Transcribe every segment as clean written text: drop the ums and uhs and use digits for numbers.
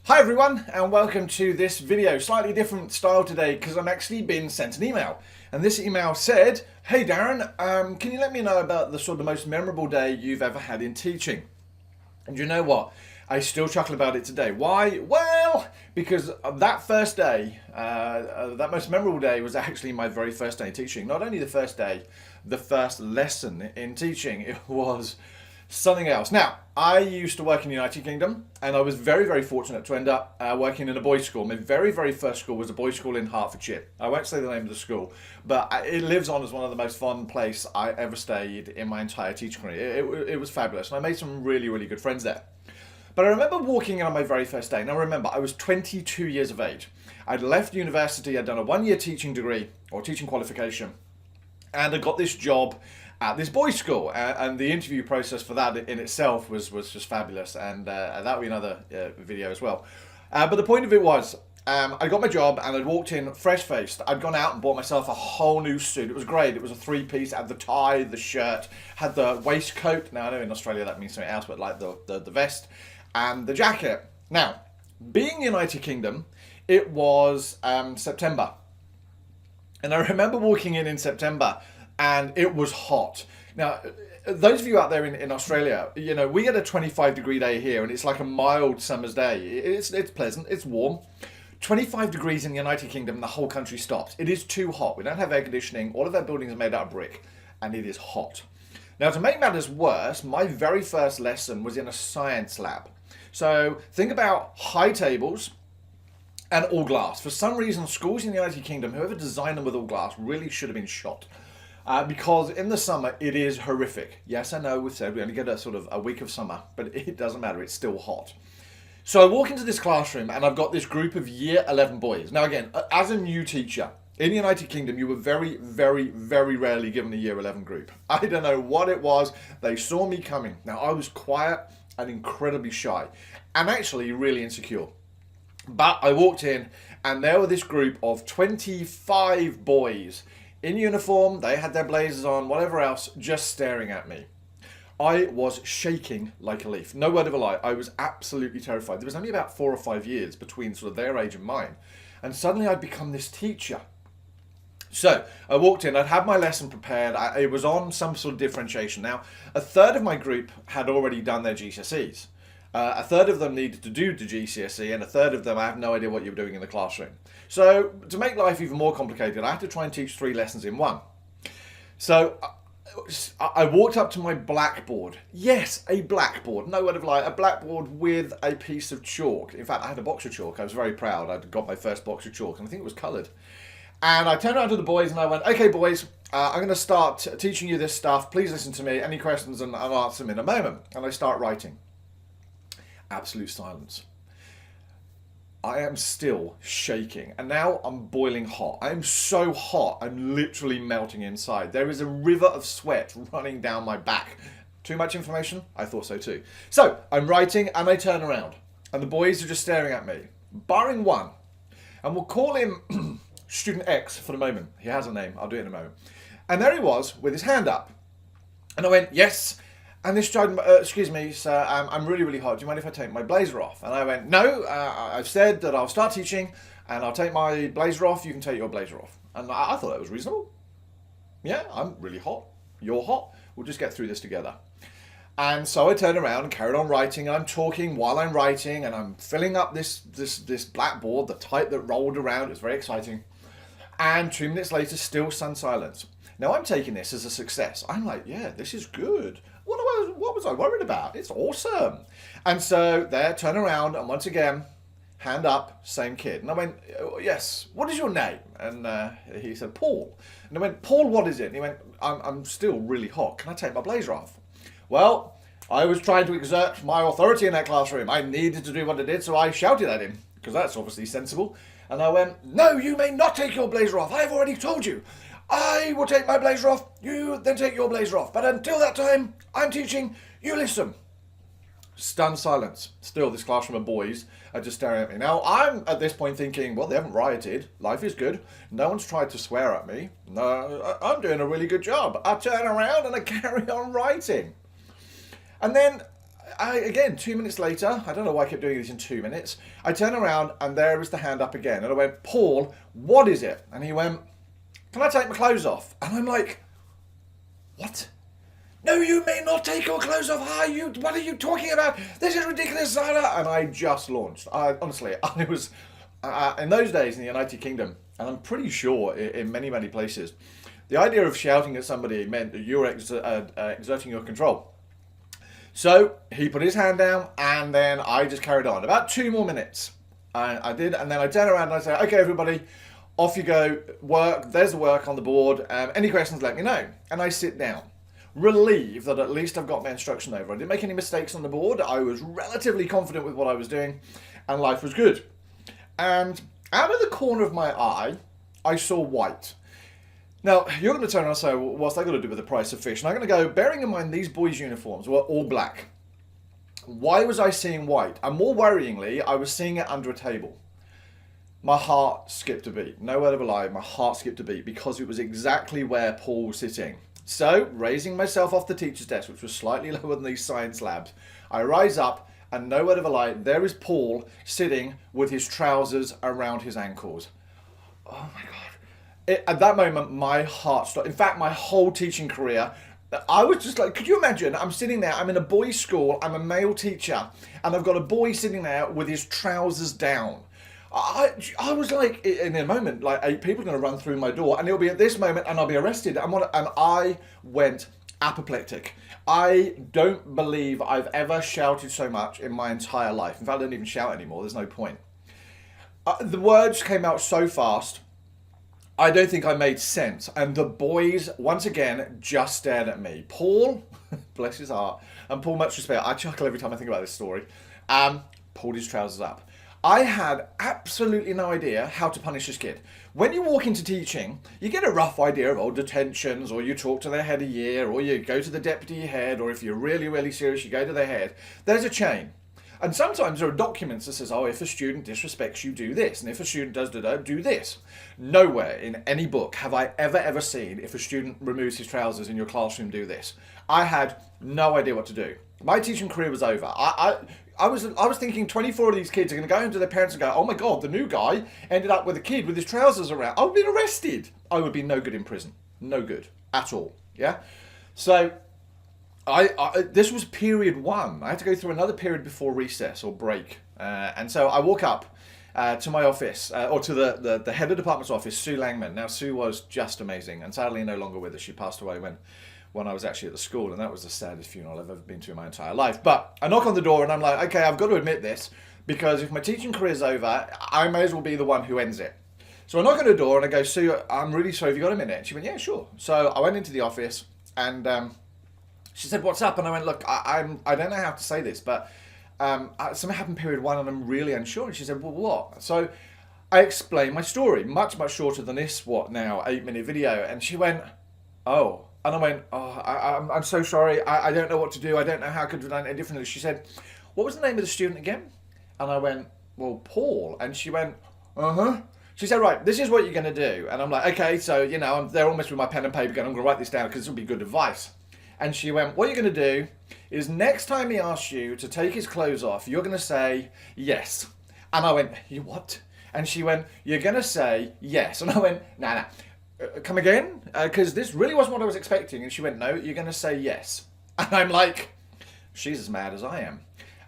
Hi everyone and welcome to this video. Slightly different style today because I'm actually been sent an email. And this email said, "Hey Darren, can you let me know about the sort of most memorable day you've ever had in teaching?" And you know what? I still chuckle about it today. Why? Well, because that first day, that most memorable day was actually my very first day teaching. Not only the first day, the first lesson in teaching. It was something else. Now, I used to work in the United Kingdom, and I was very, very fortunate to end up working in a boys' school. My very, very first school was a boys' school in Hertfordshire. I won't say the name of the school, but it lives on as one of the most fun places I ever stayed in my entire teaching career. It was fabulous, and I made some really, really good friends there. But I remember walking in on my very first day. Now remember, I was 22 years of age. I'd left university, I'd done a one-year teaching degree, or teaching qualification, and I got this job at this boys' school, and the interview process for that in itself was just fabulous, and that will be another video as well. But the point of it was, I got my job and I'd walked in fresh-faced. I'd gone out and bought myself a whole new suit. It was great. It was a three-piece, had the tie, the shirt, had the waistcoat. Now I know in Australia that means something else, but like the vest and the jacket. Now, being United Kingdom, it was September. And I remember walking in September and it was hot. Now, those of you out there in Australia, you know, we get a 25-degree day here and it's like a mild summer's day. It's pleasant, it's warm. 25 degrees in the United Kingdom and the whole country stops. It is too hot. We don't have air conditioning. All of our buildings are made out of brick and it is hot. Now, to make matters worse, my very first lesson was in a science lab. So think about high tables and all glass. For some reason, schools in the United Kingdom, whoever designed them with all glass, really should have been shot. Because in the summer, it is horrific. Yes, I know we've said we only get a week of summer, but it doesn't matter. It's still hot. So I walk into this classroom and I've got this group of year 11 boys. Now again, as a new teacher, in the United Kingdom, you were very, very, very rarely given a year 11 group. I don't know what it was. They saw me coming. Now I was quiet and incredibly shy and actually really insecure. But I walked in and there were this group of 25 boys in uniform. They had their blazers on, whatever else, just staring at me. I was shaking like a leaf. No word of a lie. I was absolutely terrified. There was only about 4 or 5 years between sort of their age and mine. And suddenly I'd become this teacher. So I walked in, I'd had my lesson prepared. It was on some sort of differentiation. Now, a third of my group had already done their GCSEs. A third of them needed to do the GCSE, and a third of them, I have no idea what you were doing in the classroom. So to make life even more complicated, I had to try and teach 3 lessons in one. So I walked up to my blackboard. Yes, a blackboard. No word of a lie. A blackboard with a piece of chalk. In fact, I had a box of chalk. I was very proud. I'd got my first box of chalk, and I think it was coloured. And I turned around to the boys and I went, "Okay, boys, I'm going to start teaching you this stuff. Please listen to me. Any questions, and I'll answer them in a moment." And I start writing. Absolute silence. I am still shaking, and now I'm boiling hot. I am so hot, I'm literally melting inside. There is a river of sweat running down my back. Too much information? I thought so too. So I'm writing and I turn around and the boys are just staring at me, barring one. And we'll call him Student X for the moment. He has a name. I'll do it in a moment. And there he was with his hand up. And I went, "Yes." And this child, "Excuse me, sir, I'm really, really hot. Do you mind if I take my blazer off?" And I went, "No, I've said that I'll start teaching and I'll take my blazer off. You can take your blazer off." And I thought that was reasonable. Yeah, I'm really hot. You're hot. We'll just get through this together. And so I turned around and carried on writing. And I'm talking while I'm writing and I'm filling up this blackboard, the type that rolled around. It was very exciting. And 2 minutes later, still sun silence. Now I'm taking this as a success. I'm like, yeah, this is good. What was I worried about? It's awesome. And so there, turn around, and once again, hand up, same kid. And I went, "Yes, what is your name?" And he said, "Paul." And I went, "Paul, what is it?" And he went, I'm still really hot. Can I take my blazer off?" Well, I was trying to exert my authority in that classroom. I needed to do what I did, so I shouted at him, because that's obviously sensible. And I went, "No, you may not take your blazer off. I've already told you. I will take my blazer off, you then take your blazer off. But until that time, I'm teaching, you listen." Stunned silence. Still, this classroom of boys are just staring at me. Now, I'm at this point thinking, well, they haven't rioted. Life is good. No one's tried to swear at me. No, I'm doing a really good job. I turn around and I carry on writing. And then again, 2 minutes later, I don't know why I kept doing this in 2 minutes. I turn around and there is the hand up again. And I went, Paul, what is it? And he went, can I take my clothes off? And I'm like, what? No, you may not take your clothes off. What are you talking about? This is ridiculous. And I just launched. Honestly, I was, in those days in the United Kingdom, and I'm pretty sure in many, many places, the idea of shouting at somebody meant that you were exerting your control. So he put his hand down, and then I just carried on. About 2 more minutes. I did, and then I turn around and I say, okay, everybody, off you go. Work. There's the work on the board. Any questions, let me know. And I sit down, relieved that at least I've got my instruction over. I didn't make any mistakes on the board. I was relatively confident with what I was doing, and life was good. And out of the corner of my eye, I saw white. Now, you're going to turn around and say, well, what's that got to do with the price of fish? And I'm going to go, bearing in mind these boys' uniforms were all black. Why was I seeing white? And more worryingly, I was seeing it under a table. My heart skipped a beat. No word of a lie, my heart skipped a beat because it was exactly where Paul was sitting. So, raising myself off the teacher's desk, which was slightly lower than these science labs, I rise up and no word of a lie, there is Paul sitting with his trousers around his ankles. Oh my God. At that moment, my heart stopped. In fact, my whole teaching career, I was just like, could you imagine? I'm sitting there, I'm in a boys' school, I'm a male teacher, and I've got a boy sitting there with his trousers down. I was like, in a moment, like 8 people are going to run through my door, and it'll be at this moment, and I'll be arrested. And I went apoplectic. I don't believe I've ever shouted so much in my entire life. In fact, I don't even shout anymore. There's no point. The words came out so fast. I don't think I made sense. And the boys, once again, just stared at me. Paul, bless his heart, and Paul, much respect, I chuckle every time I think about this story, pulled his trousers up. I had absolutely no idea how to punish this kid. When you walk into teaching, you get a rough idea of old detentions, or you talk to the head a year, or you go to the deputy head, or if you're really, really serious, you go to the head. There's a chain. And sometimes there are documents that says, oh, if a student disrespects you, do this. And if a student does do this. Nowhere in any book have I ever seen if a student removes his trousers in your classroom, do this. I had no idea what to do. My teaching career was over. I was thinking 24 of these kids are going to go into their parents and go, oh my God, the new guy ended up with a kid with his trousers around. I would have been arrested. I would be no good in prison. No good at all. Yeah. So this was period 1. I had to go through another period before recess or break. And so I walk up to my office, or to the head of department's office, Sue Langman. Now, Sue was just amazing, and sadly no longer with us. She passed away when I was actually at the school, and that was the saddest funeral I've ever been to in my entire life. But I knock on the door, and I'm like, okay, I've got to admit this, because if my teaching career's over, I may as well be the one who ends it. So I knock on the door, and I go, Sue, I'm really sorry, have you got a minute? And she went, yeah, sure. So I went into the office, and she said, what's up? And I went, look, I don't know how to say this, but something happened period 1 and I'm really unsure. And she said, well, what? So I explained my story, much shorter than this, 8-minute video. And she went, oh. And I went, oh, I'm so sorry. I don't know what to do. I don't know how I could have done it differently. She said, what was the name of the student again? And I went, well, Paul. And she went, uh-huh. She said, right, this is what you're going to do. And I'm like, okay, so, I'm there almost with my pen and paper going, I'm going to write this down because this will be good advice. And she went, what you're going to do is next time he asks you to take his clothes off, you're going to say yes. And I went, you what? And she went, you're going to say yes. And I went, nah. Come again? Because this really wasn't what I was expecting. And she went, no, you're going to say yes. And I'm like, she's as mad as I am.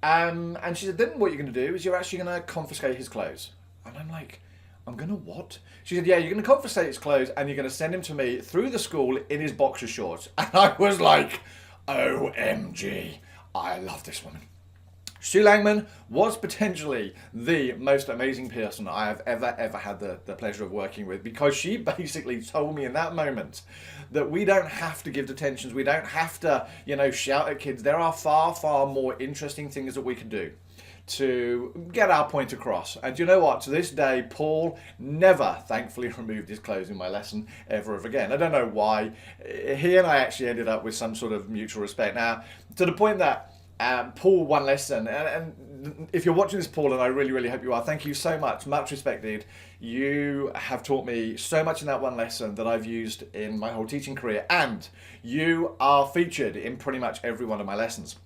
And she said, then what you're going to do is you're actually going to confiscate his clothes. And I'm like, I'm going to what? She said, yeah, you're going to confiscate his clothes and you're going to send him to me through the school in his boxer shorts. And I was like, OMG, I love this woman. Sue Langman was potentially the most amazing person I have ever had the pleasure of working with, because she basically told me in that moment that we don't have to give detentions. We don't have to, shout at kids. There are far more interesting things that we can do to get our point across. And you know what? To this day, Paul never, thankfully, removed his clothes in my lesson ever again. I don't know why. He and I actually ended up with some sort of mutual respect. Now, to the point that Paul, one lesson, and if you're watching this, Paul, and I really hope you are, thank you so much. Much respect, dude. You have taught me so much in that one lesson that I've used in my whole teaching career, and you are featured in pretty much every one of my lessons.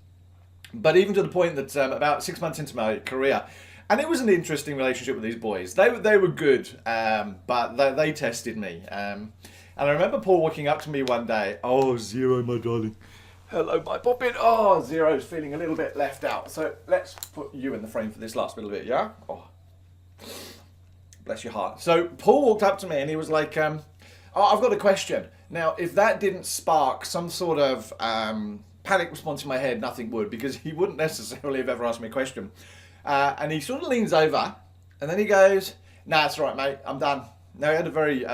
But even to the point that about 6 months into my career, and it was an interesting relationship with these boys. They were good, but they tested me. And I remember Paul walking up to me one day. Oh, Zero, my darling. Hello, my poppin'. Oh, Zero's feeling a little bit left out. So let's put you in the frame for this last little bit, yeah? Oh, bless your heart. So Paul walked up to me and he was like, oh, I've got a question. Now, if that didn't spark some sort of panic response in my head, nothing would, because he wouldn't necessarily have ever asked me a question. And he sort of leans over and then he goes, nah, that's right, mate, I'm done. Now, he had a very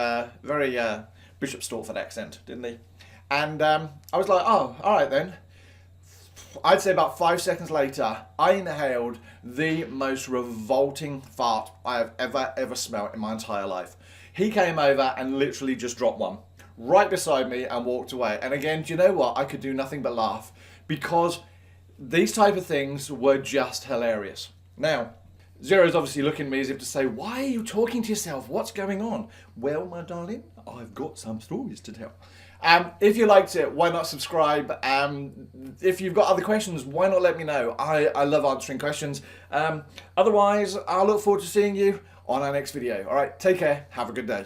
Bishop Stortford accent, didn't he? And I was like, oh, all right then. I'd say about 5 seconds later, I inhaled the most revolting fart I have ever smelled in my entire life. He came over and literally just dropped one right beside me and walked away. And again, do you know what? I could do nothing but laugh because these type of things were just hilarious. Now, Zero's obviously looking at me as if to say, why are you talking to yourself? What's going on? Well, my darling, I've got some stories to tell. If you liked it, why not subscribe? If you've got other questions, why not let me know? I love answering questions. Otherwise, I'll look forward to seeing you on our next video. All right, take care. Have a good day.